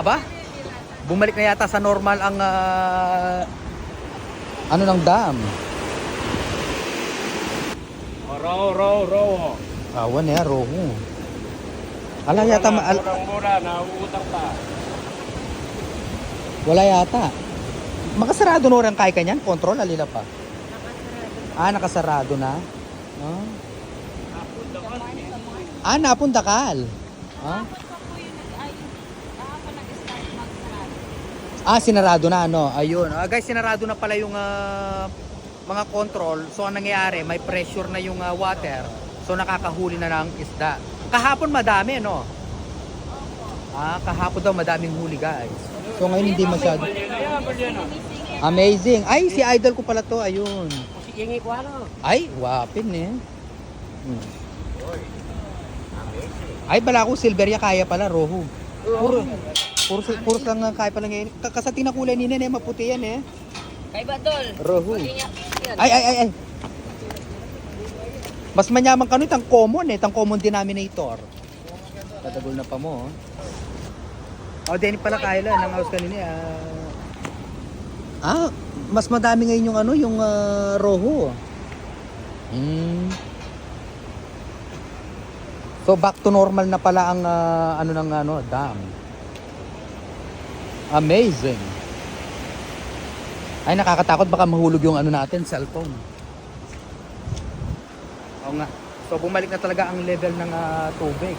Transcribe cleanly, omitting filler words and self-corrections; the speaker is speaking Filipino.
Aba? Bumalik na yata sa normal ang ano ng dam. Row. Awan niya, roho. Ala yata Mura, nauutang pa. wala yata. Makasarado no rin kay kanyan, control alila pa. Nakasarado na. Napundakal. Sinarado na ano. Ayun. Guys, sinarado na pala yung mga control. So ang nangyayari, may pressure na yung water. So nakakahuli na ng isda. Kahapon madami, no? Kahapon daw madaming huli, guys. So ngayon hindi masyado. Amazing. Ay, si idol ko pala to. Ayun. Sige ko ano. Ay, wapin eh. Ay, bala ko silverya kaya pala, roho. Puro lang kaya pala ngayon. Kasi tinakulay ni Nene, maputi yan eh. Kay Badol. Roho. Ay. Mas manyaman ka nun, itang common denominator. Patagol na pa mo. Denny pala kaya lang, ng house kanina. Mas madami ngayon yung yung roho. So back to normal na pala ang dam. Amazing. Ay, nakakatakot baka mahulog yung natin, cellphone. Oo nga. So bumalik na talaga ang level ng tubig.